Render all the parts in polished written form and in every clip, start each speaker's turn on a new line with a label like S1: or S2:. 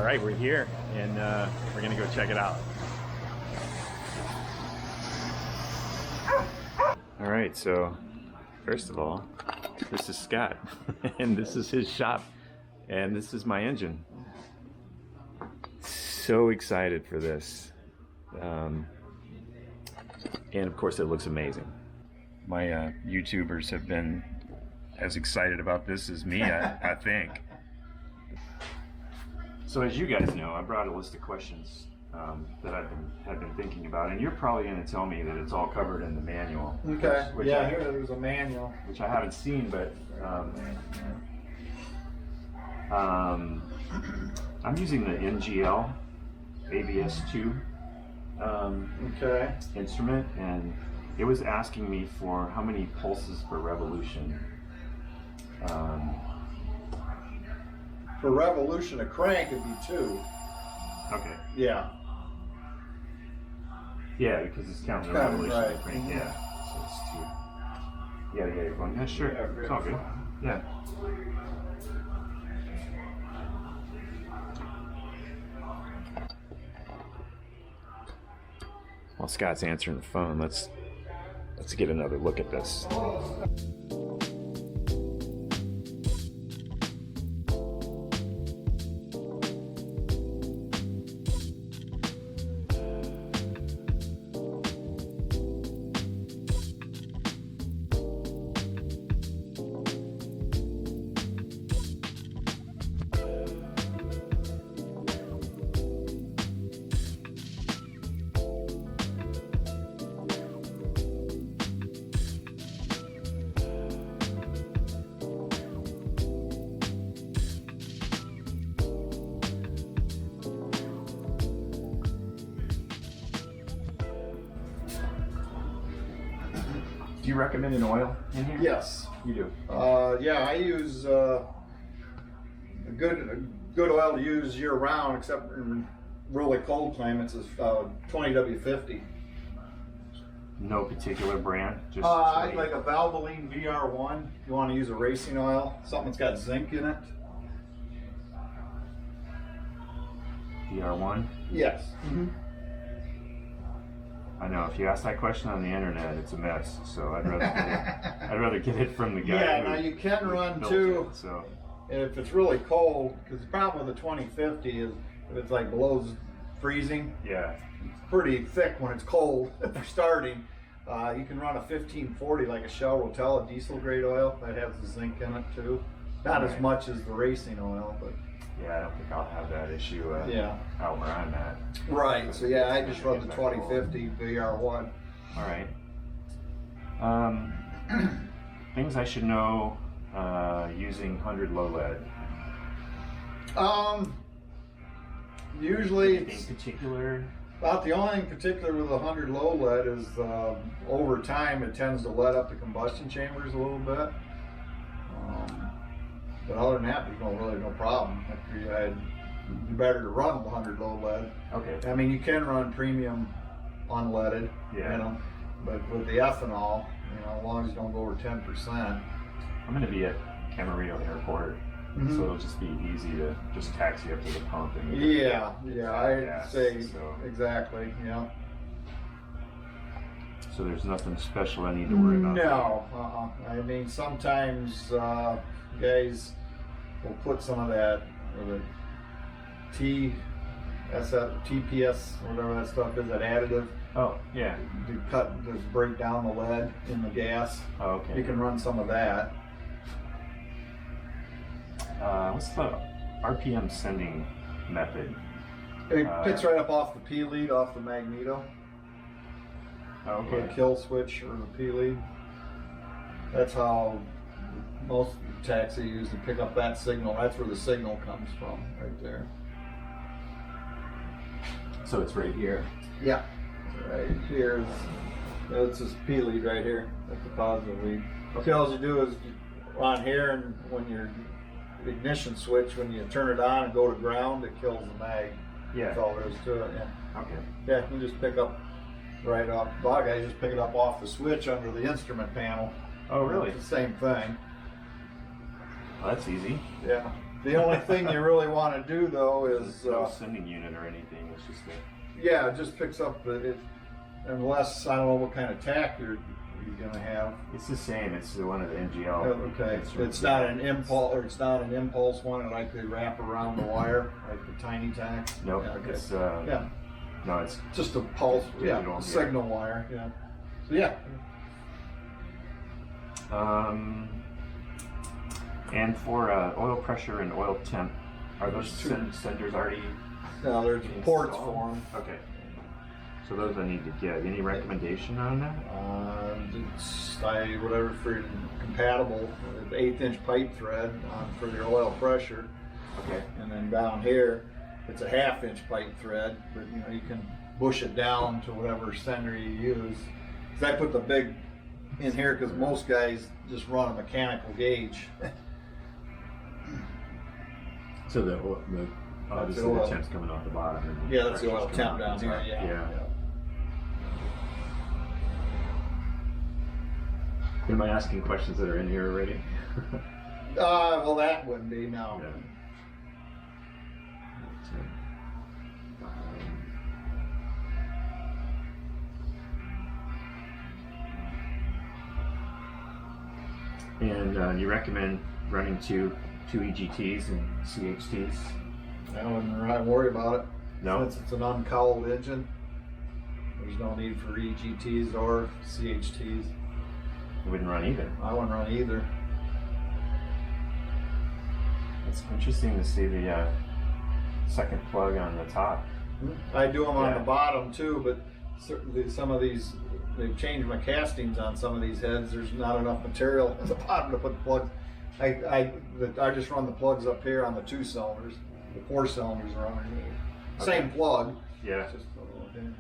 S1: right, we're here, and we're gonna go check it out. All right, so first of all, this is Scott, and this is his shop, and this is my engine. So excited for this, and of course it looks amazing. My YouTubers have been as excited about this as me, I think. So as you guys know, I brought a list of questions that have been thinking about, and you're probably going to tell me that it's all covered in the manual.
S2: Okay. Yeah, here there's a manual,
S1: which I haven't seen, but I'm using the NGL ABS2 instrument, and it was asking me for how many pulses per revolution.
S2: For revolution, a crank would be 2.
S1: Okay.
S2: Yeah.
S1: Yeah, because it's counting the revolution
S2: right.
S1: of the crank. Yeah. So it's 2. Yeah, you're going. Yeah, sure.
S2: Yeah,
S1: it's all good. Yeah. While Scott's answering the phone, let's get another look at this. Do you recommend an oil in here?
S2: Yes.
S1: You do?
S2: Yeah, I use a good oil to use year round, except in really cold climates, is 20W50.
S1: No particular brand? Just
S2: I like a Valvoline VR1. You want to use a racing oil, something that's got zinc in it.
S1: VR1?
S2: Yes.
S1: I know, if you ask that question on the internet, it's a mess. So I'd rather get it from the guy.
S2: Yeah, now you can run too.
S1: So
S2: if it's really cold, because the problem with the 2050 is if it's like below freezing.
S1: Yeah.
S2: It's pretty thick when it's cold if you're starting. You can run a 1540 like a Shell Rotella diesel grade oil that has the zinc in it too. Not as much as the racing oil, but
S1: yeah, I don't think I'll have that issue out where I'm at.
S2: Right, so yeah, I just run the 2050 VR1.
S1: All right. Things I should know using 100 low lead.
S2: Usually
S1: in particular?
S2: About the only thing in particular with 100 low lead is over time it tends to let up the combustion chambers a little bit. But other than that, there's no problem. It'd be better to run 100 low lead.
S1: Okay.
S2: I mean, you can run premium unleaded, but with the ethanol, as long as you don't go over 10%.
S1: I'm going to be at Carburetor Airport, so it'll just be easy to just taxi up to the pump. And
S2: I'd say exactly, yeah.
S1: So there's nothing special I need to worry about?
S2: No, I mean, sometimes guys will put some of that, or the TPS, whatever that stuff is, that additive.
S1: Oh, yeah.
S2: To break down the lead in the gas.
S1: Oh, okay.
S2: You can run some of that.
S1: What's the RPM sending method?
S2: It picks right up off the P lead, off the Magneto.
S1: Oh, okay.
S2: The kill switch or the P lead. That's how most taxis use to pick up that signal. That's where the signal comes from, right there.
S1: So it's right here?
S2: Yeah. Right here. It's this P lead right here. That's the positive lead. Okay, all you do is on here, and when your ignition switch, when you turn it on and go to ground, it kills the mag.
S1: Yeah.
S2: That's all there is to it, yeah.
S1: Okay.
S2: Yeah, you just pick up right off. A lot of guys just pick it up off the switch under the instrument panel.
S1: Oh, really?
S2: It's the same thing.
S1: Well, that's easy.
S2: Yeah. The only thing you really want to do though is
S1: no sending unit or anything. It's just
S2: yeah, it just picks up it. Unless I don't know what kind of tack you're gonna have.
S1: it's the same. It's one of the NGL.
S2: Oh, okay, it's not an impulse, or it's not an impulse one, like they wrap around the wire, like the tiny tacks.
S1: Nope.
S2: Yeah, okay.
S1: It's
S2: Yeah,
S1: no, it's
S2: just a pulse,
S1: digital,
S2: yeah,
S1: yeah.
S2: signal wire, yeah. So yeah.
S1: And for oil pressure and oil temp, are those senders already?
S2: No, there's
S1: installed?
S2: ports for them.
S1: Okay. So those I need to get. Any recommendation on that?
S2: It's whatever for compatible, 1/8" pipe thread for your oil pressure.
S1: Okay.
S2: And then down here, it's a 1/2" pipe thread, but you know, you can bush it down to whatever sender you use. Cause I put the big in here because most guys just run a mechanical gauge.
S1: So the obviously the temp's coming off the bottom. And
S2: Yeah, that's the
S1: pressure's
S2: oil
S1: coming
S2: temp
S1: off
S2: down
S1: the
S2: here,
S1: top.
S2: yeah.
S1: Am I asking questions that are in here already?
S2: Well, that wouldn't be, no.
S1: Yeah. And you recommend running two EGTs and CHTs?
S2: I wouldn't worry about it.
S1: No?
S2: Since it's an uncowled engine, there's no need for EGTs or CHTs.
S1: You wouldn't run either.
S2: I wouldn't run either.
S1: It's interesting to see the second plug on the top.
S2: I do them on
S1: Yeah.
S2: the bottom too, but certainly some of these, they've changed my castings on some of these heads. There's not enough material at the bottom to put plugs. I just run the plugs up here on the 2 cylinders. The 4 cylinders are underneath.
S1: Okay.
S2: Same plug.
S1: Yeah.
S2: Just a little bit.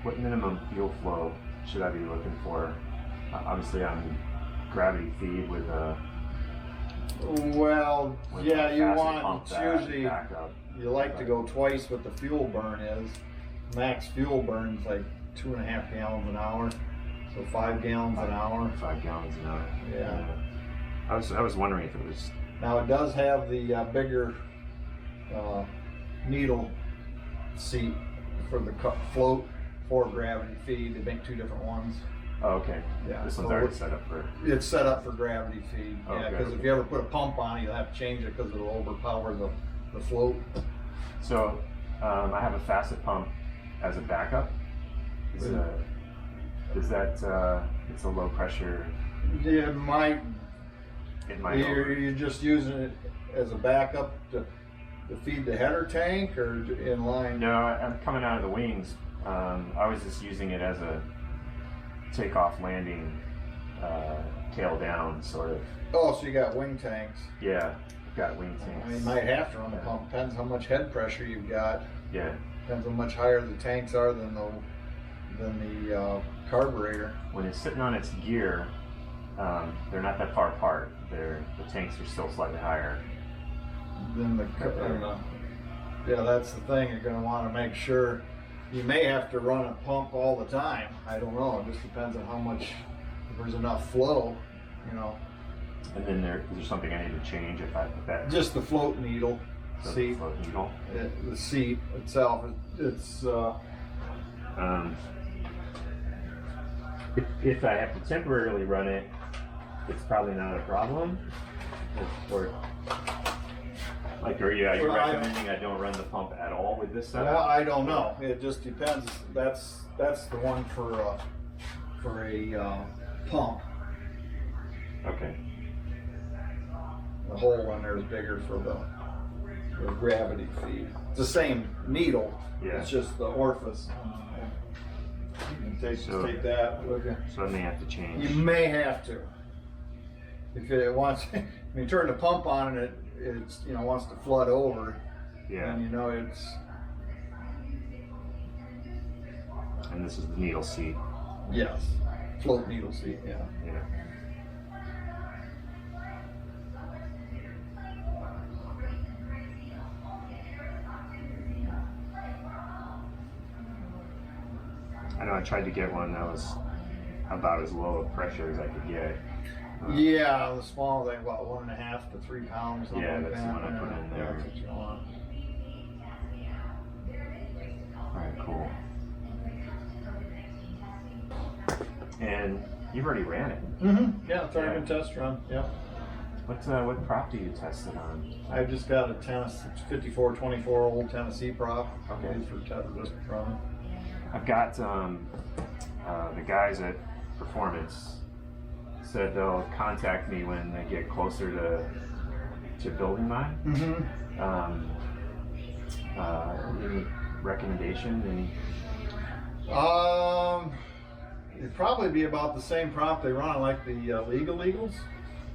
S1: What minimum fuel flow should I be looking for? Obviously, I'm gravity feed with a.
S2: Well,
S1: with
S2: yeah,
S1: a
S2: you
S1: facet
S2: want,
S1: pump
S2: it's
S1: that
S2: usually,
S1: back up.
S2: you like to go twice what the fuel burn is. Max fuel burn is like 2.5 gallons an hour, so 5 gallons an hour.
S1: 5 gallons an hour.
S2: Yeah.
S1: I was wondering if it was.
S2: Now it does have the bigger needle seat for the float for gravity feed. They make 2 different ones.
S1: Oh, okay.
S2: Yeah,
S1: This one's
S2: so
S1: already set up for.
S2: It's set up for gravity feed.
S1: Oh,
S2: Yeah,
S1: okay.
S2: because if you ever put a pump on it, you'll have to change it because it'll overpower the float.
S1: So I have a facet pump as a backup. Is that it's a low pressure?
S2: Yeah,
S1: You're
S2: you're just using it as a backup to feed the header tank or in line?
S1: No, I'm coming out of the wings. I was just using it as a takeoff landing, tail down sort of.
S2: Oh, so you got wing tanks.
S1: Yeah, got wing
S2: I
S1: tanks.
S2: mean, you might have to run the pump. Depends how much head pressure you've got.
S1: Yeah.
S2: Depends how much higher the tanks are than the carburetor.
S1: When it's sitting on its gear, they're not that far apart. The tanks are still slightly higher.
S2: Then yeah, that's the thing. You're going to want to make sure. You may have to run a pump all the time. I don't know. It just depends on how much. If there's enough flow, you know.
S1: And then is there something I need to change if that?
S2: Just the float needle seat.
S1: Float needle.
S2: The seat itself. It's.
S1: If I have to temporarily run it, it's probably not a problem. Are you recommending I don't run the pump at all with this setup?
S2: Well, I don't know. It just depends. That's the one for a pump.
S1: Okay.
S2: The hole in there is bigger for the gravity feed. It's the same needle.
S1: Yeah.
S2: It's just the orifice. You can take that with you.
S1: So I may have to change.
S2: You may have to. If it wants, when you turn the pump on and it's wants to flood over.
S1: Yeah.
S2: And it's.
S1: And this is the needle seat.
S2: Yes. Float needle seat. Yeah.
S1: Yeah. I know I tried to get one that was about as low of pressure as I could get.
S2: Yeah, the small thing, about 1.5 to 3 pounds.
S1: Yeah,
S2: like
S1: that's the one I put in there.
S2: That's what you want.
S1: All right, cool. And you've already ran it.
S2: Mm-hmm. Yeah, it's already been test run. Yeah.
S1: What prop do you test it on?
S2: I just got a 5424 old Tennessee prop.
S1: Okay.
S2: For just run.
S1: I've got the guys at Performance said they'll contact me when they get closer to building mine.
S2: Mm-hmm.
S1: Any recommendation?
S2: It'd probably be about the same prop they run, like the Legal Eagles.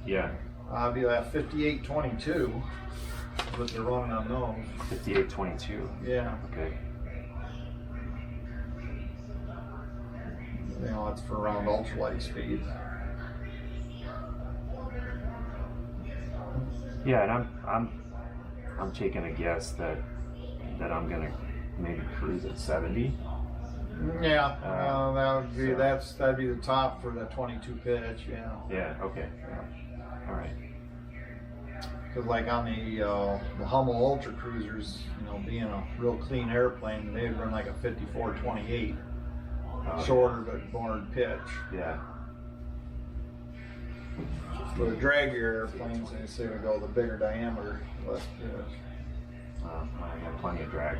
S1: Yeah.
S2: It'd be like 5822, what they're running on those.
S1: 5822.
S2: Yeah.
S1: Okay.
S2: You know, it's for around ultralight speeds.
S1: Yeah, and I'm taking a guess that I'm gonna maybe cruise at 70.
S2: Yeah, that'd be the top for the 22 pitch. Yeah.
S1: Yeah. Okay.
S2: Yeah.
S1: All right.
S2: Because like on the Hummel Ultra Cruisers, you know, being a real clean airplane, they'd run like a 5428, shorter but more pitch.
S1: Yeah.
S2: For the draggier airplanes, they say we go the bigger diameter, less pitch.
S1: I got plenty of drag.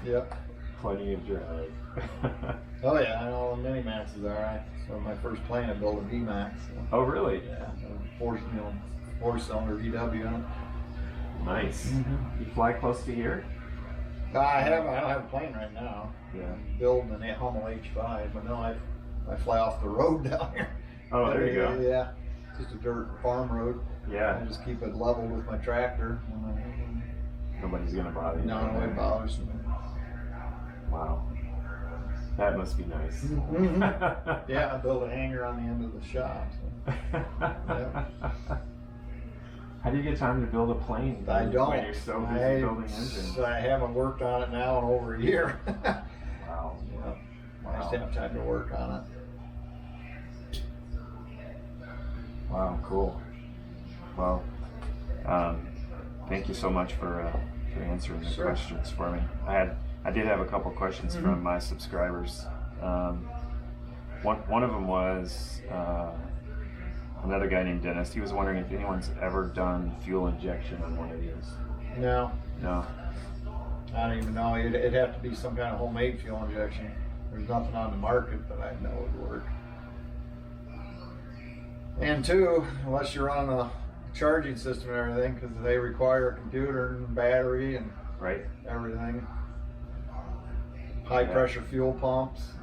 S2: Yep.
S1: Plenty of drag.
S2: Oh yeah, I know the Minimax is alright. So my first plane I built a VMAX. So.
S1: Oh really?
S2: Yeah, four-cylinder VW on it.
S1: Nice. You fly close to here?
S2: I don't have a plane right now.
S1: Yeah.
S2: I'm building an Hummel H5, but no, I fly off the road down here.
S1: Oh, there you go.
S2: Yeah, just a dirt farm road.
S1: Yeah.
S2: I just keep it level with my tractor.
S1: Nobody's gonna bother you.
S2: No, nobody bothers me.
S1: Wow. That must be nice.
S2: Yeah, I built a hangar on the end of the shop. So. Yeah.
S1: How do you get time to build a plane?
S2: I don't.
S1: When you're so busy building engines.
S2: I haven't worked on it now in over a year.
S1: Wow.
S2: Yeah. I just have time to work on it.
S1: Wow, cool. Well, thank you so much for answering the questions for me. I did have a couple questions from my subscribers. One of them was another guy named Dennis. He was wondering if anyone's ever done fuel injection on one of these.
S2: No.
S1: No.
S2: I don't even know. It'd have to be some kind of homemade fuel injection. There's nothing on the market that I know would work. And two, unless you're on a charging system and everything, because they require a computer and battery and everything. High pressure fuel pumps.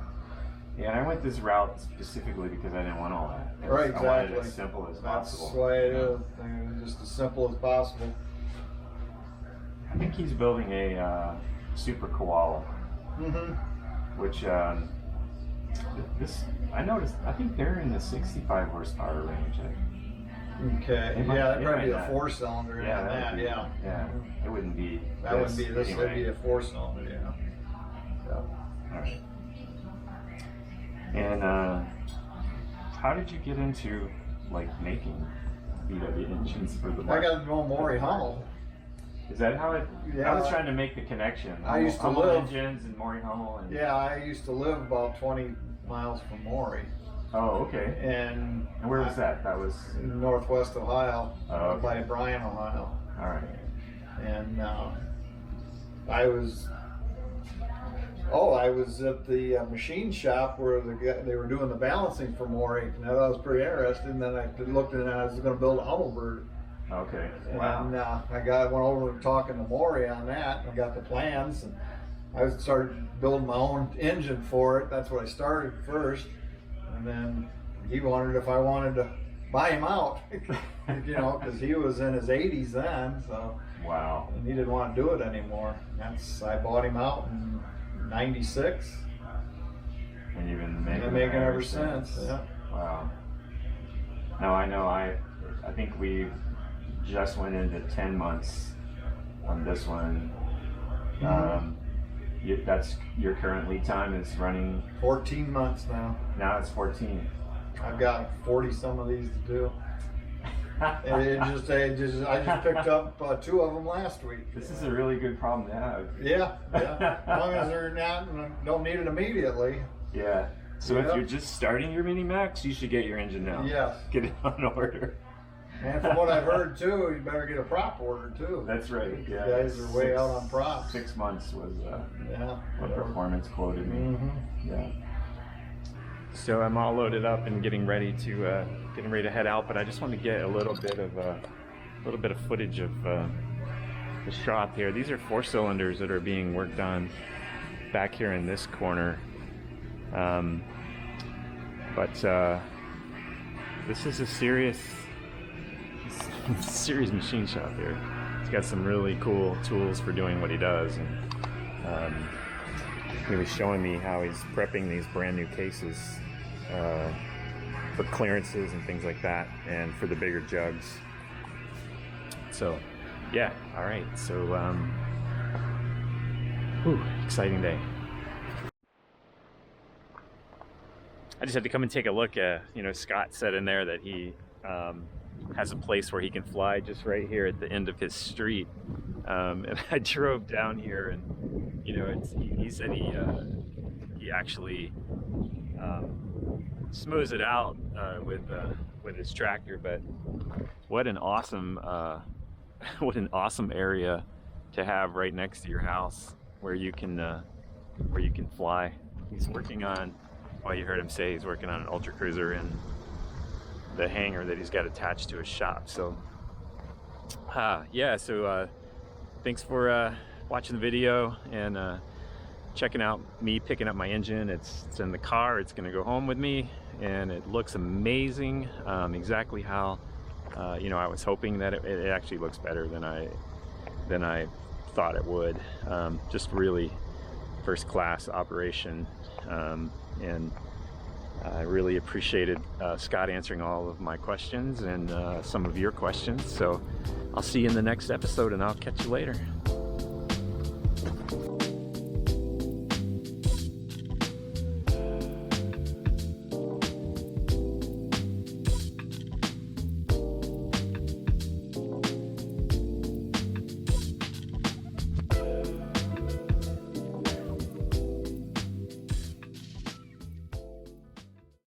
S1: Yeah, and I went this route specifically because I didn't want all that.
S2: Right, exactly.
S1: I wanted it as simple as possible.
S2: That's why it is. Just as simple as possible.
S1: I think he's building a Super Koala, which I noticed. I think they're in the 65 horsepower range.
S2: Okay. That'd probably be a 4-cylinder.
S1: Yeah.
S2: Yeah.
S1: It wouldn't be.
S2: That wouldn't be this.
S1: Anyway.
S2: It'd be a 4-cylinder. Yeah.
S1: All right. And how did you get into making VW engines for the market?
S2: I got to know Maury Hummel.
S1: Is that how it?
S2: Yeah,
S1: I was trying to make the connection.
S2: I used to
S1: Hummel
S2: live.
S1: Engines and Maury Hummel. And,
S2: Yeah, I used to live about 20 miles from Maury.
S1: Oh, okay.
S2: And
S1: where was that? That was
S2: northwest Ohio,
S1: okay.
S2: by Bryan, Ohio.
S1: All right.
S2: And I was at the machine shop where they were doing the balancing for Maury, and I thought it was pretty interesting. And then I looked and I was going to build a Hummelbird.
S1: Okay.
S2: Wow. And I went over talking to Maury on that, and I got the plans, and I started building my own engine for it. That's what I started first, and then he wondered if I wanted to buy him out, because he was in his 80s then. So
S1: wow.
S2: And he didn't want to do it anymore. I bought him out in '96.
S1: And you've been making
S2: it ever since. Yeah.
S1: Wow. Now I know. I think we just went into 10 months on this one. That's your current lead time is running
S2: 14 months now.
S1: Now it's 14.
S2: I've got 40 some of these to do. And I just picked up 2 of them last week.
S1: This is a really good problem to have.
S2: Yeah. As long as they're not, don't need it immediately.
S1: Yeah. So if you're just starting your Minimax, you should get your engine now.
S2: Yes.
S1: Get it on order.
S2: And from what I've heard too, you better get a prop order too.
S1: That's right. Yeah.
S2: You guys are way out on props.
S1: 6 months was what
S2: whatever.
S1: Performance quoted me. Yeah.
S3: So I'm all loaded up and getting ready to head out, but I just want to get a little bit of footage of the shop here. These are 4 cylinders that are being worked on back here in this corner. But this is a serious machine shop here. He's got some really cool tools for doing what he does, and he was showing me how he's prepping these brand new cases for clearances and things like that, and for the bigger jugs. So yeah, all right, so exciting day. I just had to come and take a look at, Scott said in there that he has a place where he can fly just right here at the end of his street. And I drove down here, and he said he actually smooths it out with his tractor. But what an awesome area to have right next to your house where you can fly. He's working on, well, you heard him say he's working on an Ultra Cruiser in the hangar that he's got attached to his shop. So thanks for watching the video and checking out me picking up my engine. It's in the car. It's gonna go home with me, and it looks amazing. Exactly how I was hoping that it actually looks better than I thought it would. Just really first class operation, and I really appreciated Scott answering all of my questions and some of your questions. So I'll see you in the next episode, and I'll catch you later.